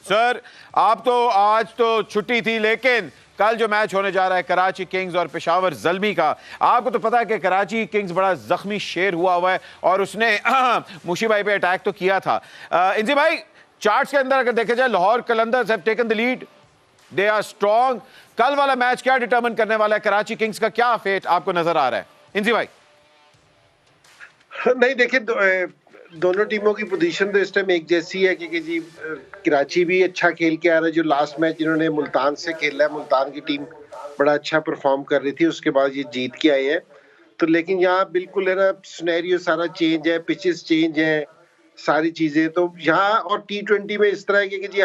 Sir आप तो आज तो छुट्टी थी, लेकिन कल जो मैच होने जा रहा है कराची किंग्स और पेशावर ज़ल्मी का, आपको तो पता है कि कराची किंग्स बड़ा जख्मी शेर हुआ है और उसने मुशी भाई पे अटैक तो किया था। इंजी भाई, चार्ट्स के अंदर अगर देखा जाए, Lahore Qalandars have taken the lead, they are strong. कल वाला मैच क्या डिटरमिन करने वाला है? कराची किंग्स का क्या फेट आपको नजर आ रहा है इंजी भाई? नहीं देखिए, दोनों टीमों की पोजीशन तो इस टाइम एक जैसी है कि जी कराची भी अच्छा खेल के आ रहा है। जो लास्ट मैच इन्होंने मुल्तान से खेला है, मुल्तान की टीम बड़ा अच्छा परफॉर्म कर रही थी, उसके बाद ये जीत के आए हैं। तो लेकिन यहाँ बिल्कुल है ना, सिनेरियो सारा चेंज है, पिचेस चेंज है, सारी चीजें तो यहाँ। और T20 में इस तरह है कि जी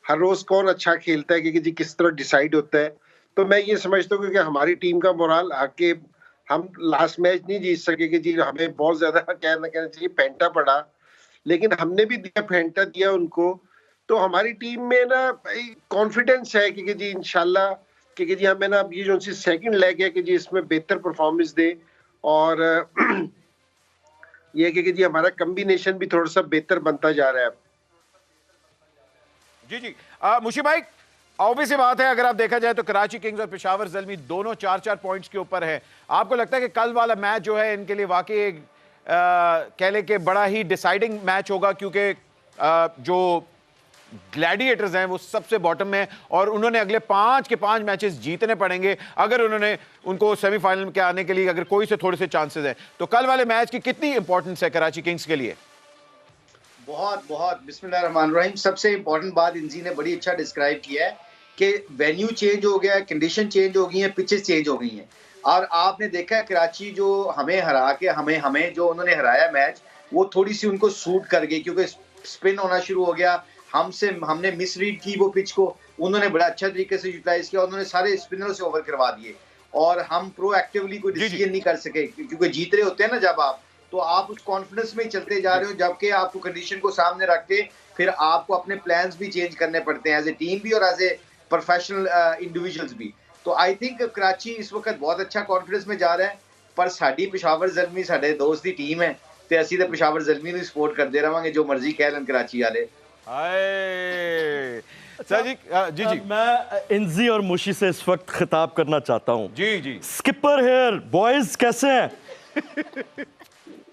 हर रोज कौन अच्छा खेलता है कि जी किस तरह डिसाइड होता है। तो मैं ये समझता हूँ कि हमारी टीम का मोराल आके हम लास्ट मैच नहीं जीत सके कि जी हमें बहुत ज्यादा कहना चाहिए फेंटा पड़ा, लेकिन हमने भी दिया, फेंटा दिया उनको। तो हमारी टीम में ना कॉन्फिडेंस है कि जी इंशाल्लाह कि जी हमें ना ये जो सेकंड लेग है कि जी इसमें बेहतर परफॉर्मेंस दे। और ये कि जी हमारा कॉम्बिनेशन भी थोड़ा सा बेहतर बनता जा रहा है। जी जी, मुशी भाई, ऑब्वियस बात है, अगर आप देखा जाए तो कराची किंग्स और पेशावर ज़ल्मी दोनों 4-4 पॉइंट्स के ऊपर है। आपको लगता है कि कल वाला मैच जो है इनके लिए वाकई कह लें कि बड़ा ही डिसाइडिंग मैच होगा, क्योंकि जो ग्लैडिएटर्स हैं वो सबसे बॉटम में और उन्होंने अगले 5 के 5 मैचेस जीतने पड़ेंगे अगर उन्होंने उनको सेमीफाइनल के आने के लिए अगर कोई से थोड़े से चांसेस हैं। तो कल वाले मैच की कितनी इंपॉर्टेंस है कराची किंग्स के लिए? बहुत बहुत बिस्मिल्लाहिर्रहमानिर्रहीम। सबसे इंपॉर्टेंट बात इंजी ने बड़ी अच्छा डिस्क्राइब किया है कि वेन्यू चेंज हो गया है, कंडीशन चेंज हो गई है, पिचेस चेंज हो गई हैं। और आपने देखा है कराची जो हमें हरा के हमें जो उन्होंने हराया मैच, वो थोड़ी सी उनको सूट कर गई क्योंकि स्पिन होना शुरू हो गया। हमने मिसरीड की वो पिच को, उन्होंने बड़ा अच्छा तरीके से यूटिलाइज किया, उन्होंने सारे स्पिनरों से ओवर करवा दिए और हम प्रोएक्टिवली कोई डिसीजन नहीं कर सके क्योंकि जीत रहे होते हैं ना जब आप, तो आप उस कॉन्फिडेंस में ही चलते जा रहे हो, जबकि आपको कंडीशन को सामने रख के फिर आपको अपने प्लान्स भी चेंज करने पड़ते हैं एज ए टीम भी और एज ए प्रोफेशनल इंडिविजुअल्स भी। तो आई थिंक कराची इस वक्त बहुत अच्छा कॉन्फिडेंस में जा रहा है, पर साडी पेशावर ज़ल्मी साडे दोस्त की टीम है ते असीं ते पेशावर ज़ल्मी नूं सपोर्ट करते रहांगे, जो मर्जी कह लें कराची वाले। सर जी, जी जी, मैं इंजी और मुशी से इस वक्त खिताब करना चाहता हूँ। जी जी, स्किपर हेयर बॉयज कैसे हैं?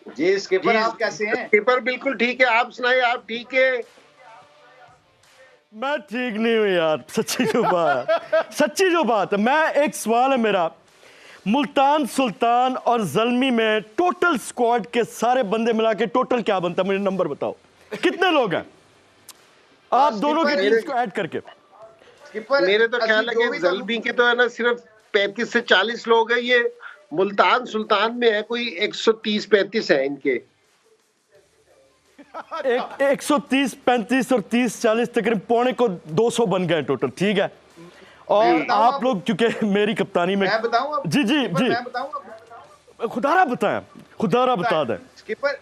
जी स्किपर आप कैसे हैं? स्किपर बिल्कुल ठीक है, आप सुनाइए, आप ठीक है? मैं ठीक नहीं हूँ यार, सच्ची जो बात है। मैं एक सवाल है मेरा, मुल्तान सुल्तान और ज़ल्मी में टोटल स्क्वाड के सारे बंदे मिला के टोटल क्या बनता है? मुझे नंबर बताओ, कितने लोग हैं आप दोनों की टीम्स को ऐड करके? मेरे तो ख्याल है कि ज़ल्मी के तो है ना सिर्फ 35 से 40 लोग हैं। ये मुल्तान सुल्तान में है कोई 130-35 है इनके। 130, 35 और 30, 40 तकरीबन पौने को 200 बन गए टोटल, ठीक है। और आप लोग चूंकि मेरी कप्तानी में, मैं बताऊं अब? जी जी जी, मैं बताऊं? खुदारा बताएं, खुदारा बता दें। स्किपर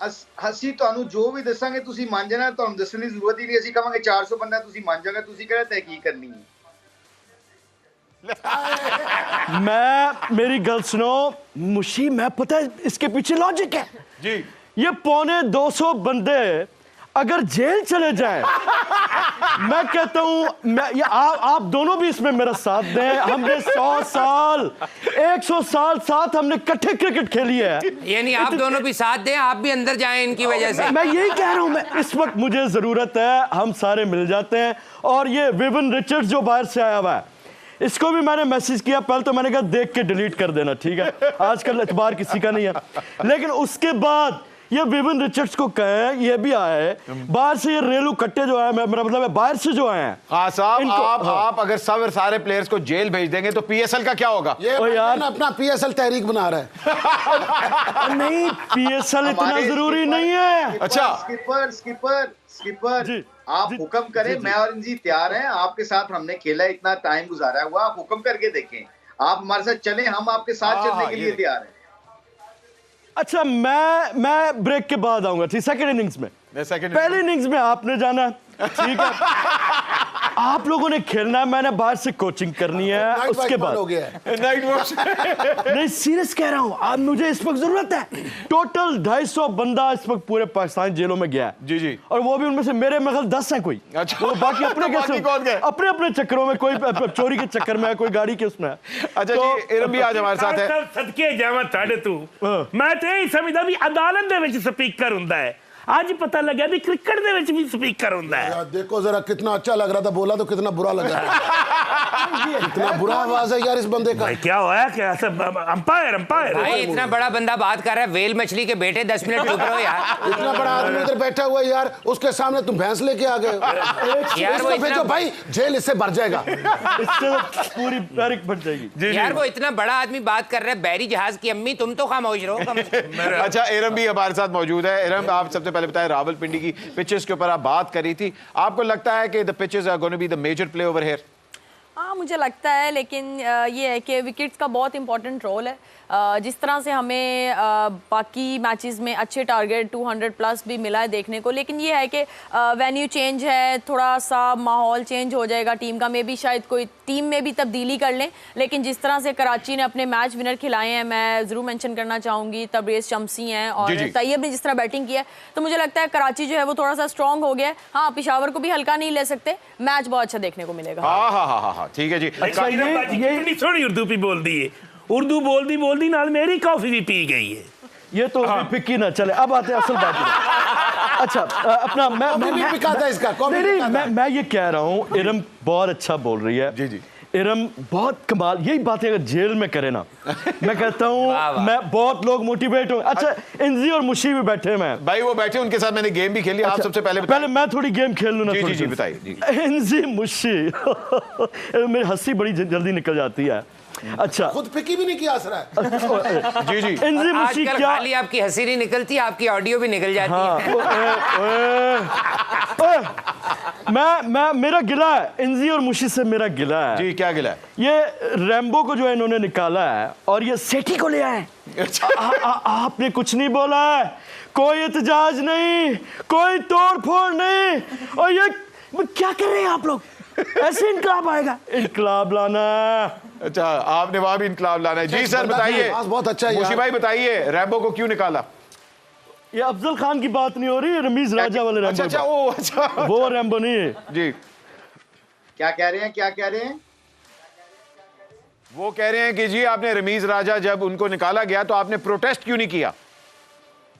ਅਸੀਂ ਤੁਹਾਨੂੰ ਜੋ ਵੀ ਦੱਸਾਂਗੇ ਤੁਸੀਂ ਮੰਨ ਜਾਣਾ, ਤੁਹਾਨੂੰ ਦੱਸਣ ਦੀ ਜ਼ਰੂਰਤ ਹੀ ਨਹੀਂ। ਅਸੀਂ ਕਹਾਂਗੇ 400 ਬੰਦਾ ਤੁਸੀਂ ਮੰਨ ਜਾਓਗੇ, ਤੁਸੀਂ ਕਿਹੜਾ ਤਹਿਕੀਕ करनी है। मेरी गल सुनो मुशी, मैं पता है इसके पीछे लॉजिक है जी। ये पौने 200 बंदे अगर जेल चले जाएं, मैं कहता हूं आप दोनों भी इसमें मेरा साथ दें। हमने 100 साल 100 साल साथ हमने इकट्ठे क्रिकेट खेली है, यानी आप दोनों भी साथ दें, आप भी अंदर जाएं इनकी वजह से। मैं यही कह रहा हूं। मैं इस वक्त मुझे जरूरत है, हम सारे मिल जाते हैं। और ये विविन रिचर्ड्स जो बाहर से आया हुआ है, इसको भी मैंने मैसेज किया, पहले तो मैंने कहा देख के डिलीट कर देना, ठीक है, आजकल अखबार किसी का नहीं है। लेकिन उसके बाद ये विविन रिचर्ड्स को कहे, ये भी आया है बाहर से, ये रेलू कट्टे जो आए, मेरा मतलब है बाहर से जो आए हैं। हाँ साहब, आप अगर सब सारे प्लेयर्स को जेल भेज देंगे तो पीएसएल का क्या होगा? ये यार अपना पीएसएल तहरीक बना रहा है। नहीं, पीएसएल इतना जरूरी नहीं है। अच्छा स्किपर आप हुक्म करें, मैं और इंजी तैयार हैं आपके साथ। हमने खेला, इतना टाइम गुजारा हुआ, आप हुक्म करके देखें, आप हमारे साथ चलें, हम आपके साथ चलने के लिए तैयार हैं। अच्छा, मैं ब्रेक के बाद आऊंगा, ठीक, सेकंड इनिंग्स में। पहली इनिंग्स में आपने जाना, ठीक है। आप लोगों ने खेलना है, मैंने बाहर से कोचिंग करनी है, नाइट उसके वाइट बाद हो गया है। नाइट वॉच नहीं सीरियस कह रहा हूँ, अब मुझे इस वक्त जरूरत है। टोटल 250 बंदा इस वक्त पूरे पाकिस्तान जेलों में गया है। जी जी। और वो भी उनमें से मेरे में 10 हैं कोई। अच्छा। वो बाकी अपने बाकी कौन गए? अपने अपने चक्करों में, कोई चोरी के चक्कर में है, कोई गाड़ी के उसमें है। अच्छा जी, इरम भी आज हमारे साथ है। सदके जावा साढ़े तू मैं तो यही समझदा भी अदालत दे विच स्पीकर हुंदा है, आज पता लगा भी क्रिकेट दे विच भी स्पीकर हुंदा है। यार देखो जरा कितना अच्छा लग रहा था, बोला तो कितना बुरा लगा। कितना बुरा आवाज है यार इस बंदे का। भाई क्या हुआ, क्या सब अंपायर भाई इतना बड़ा बंदा बात कर रहा है, वेल मछली के बेटे 10 मिनट चुप रहो यार। इतना बड़ा आदमी इधर बैठा हुआ है यार, उसके सामने तुम भैंस लेके आ गए। यार वो इसको भेजो इतना भाई, जेल इससे भर जाएगा। इससे पूरी तारीख बढ़ जाएगी। यार वो इतना बड़ा आदमी बात कर रहा है, बैरी जहाज की अम्मी, तुम तो खामोश रहो कम से कम। अच्छा, इरम भी हमारे साथ मौजूद है। इरम, आप सबसे पहले बताएं, रावलपिंडी की पिचेस के ऊपर आप बात करी थी, आपको लगता है कि the pitches are going to be the major play over here? हाँ मुझे लगता है, लेकिन ये है कि विकेट्स का बहुत इंपॉर्टेंट रोल है। जिस तरह से हमें बाकी मैचेस में अच्छे टारगेट 200 प्लस भी मिला है देखने को, लेकिन ये है कि वेन्यू चेंज है, थोड़ा सा माहौल चेंज हो जाएगा टीम का, मे भी शायद कोई टीम में भी तब्दीली कर लें। लेकिन जिस तरह से कराची ने अपने मैच विनर खिलाए हैं, मैं ज़रूर मेंशन करना चाहूँगी, तबरेज़ शम्सी हैं और तैयब ने जिस तरह बैटिंग किया है, तो मुझे लगता है कराची जो है वो थोड़ा सा स्ट्रॉन्ग हो गया है। हाँ, पेशावर को भी हल्का नहीं ले सकते, मैच बहुत अच्छा देखने को मिलेगा। हाँ हाँ हाँ हाँ, ठीक है जी। अच्छा ये सोनी उर्दू भी बोल दी है, उर्दू बोल दी नाल मेरी कॉफी भी पी गई है। ये तो फिक्की ना चले। अब आते हैं असल बात पे। अच्छा अपना भी पिकाता है इसका, कॉफी नहीं पिकाता है। मैं ये कह रहा हूँ, इरम बहुत अच्छा बोल रही है। जी जी। इरम बहुत कमाल, यही बातें अगर जेल में करे ना, मैं कहता हूँ मैं बहुत लोग मोटिवेट हूँ। अच्छा, इंजी और मुशी भी बैठे हैं, मैं भाई वो बैठे, उनके साथ मैंने गेम भी खेली। आप सबसे पहले पहले मैं थोड़ी गेम खेल लूँ ना। जी, थोड़ी जी, सी। बताइए, जी। इंजी मुशी मेरी हंसी बड़ी जल्दी निकल जाती है। अच्छा, खुद फिकी भी नहीं किया असर है। जी जी। इंजी मुशी आजकल क्या, खाली आपकी हंसी नहीं निकलती, आपकी ऑडियो भी निकल जाती हाँ, है। मैं मेरा गिला है इंजी और मुशी से, मेरा गिला है। जी, क्या गिला है? ये रैम्बो को जो है इन्होंने निकाला है और ये सेठी को ले आए। आपने कुछ नहीं बोला है, कोई एहतजाज नहीं, कोई तोड़ फोड़ नहीं, और ये क्या कर रहे हैं आप लोग? ऐसे इनकलाब आएगा, इनकलाब लाना। अच्छा, आपने वहां भी इनकलाब लाना है। जी सर, बताइए। बहुत अच्छा है मुशी यार। भाई बताइए, रैम्बो को क्यों निकाला? ये अफजल खान की बात नहीं हो रही, रमीज राजा वाले रैम्बो। अच्छा, ओ अच्छा, वो रैम्बो नहीं है जी। क्या कह रहे हैं, क्या कह रहे हैं? वो कह रहे हैं कि जी आपने रमीज राजा, जब उनको निकाला गया तो आपने प्रोटेस्ट क्यों नहीं किया?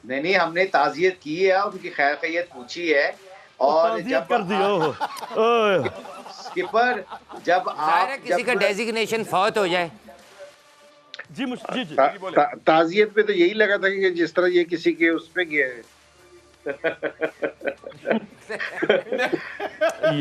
नहीं, हमने ताजियत की है, उनकी खैर खैरियत पूछी है, और जब कर दियो। स्किपर जब ज़ाहिर है आप किसी का डेजिग्नेशन फौत हो जाए। जी जी जी। ताजियत पे तो यही लगा था कि जिस तरह ये किसी के उस पे गया है। यार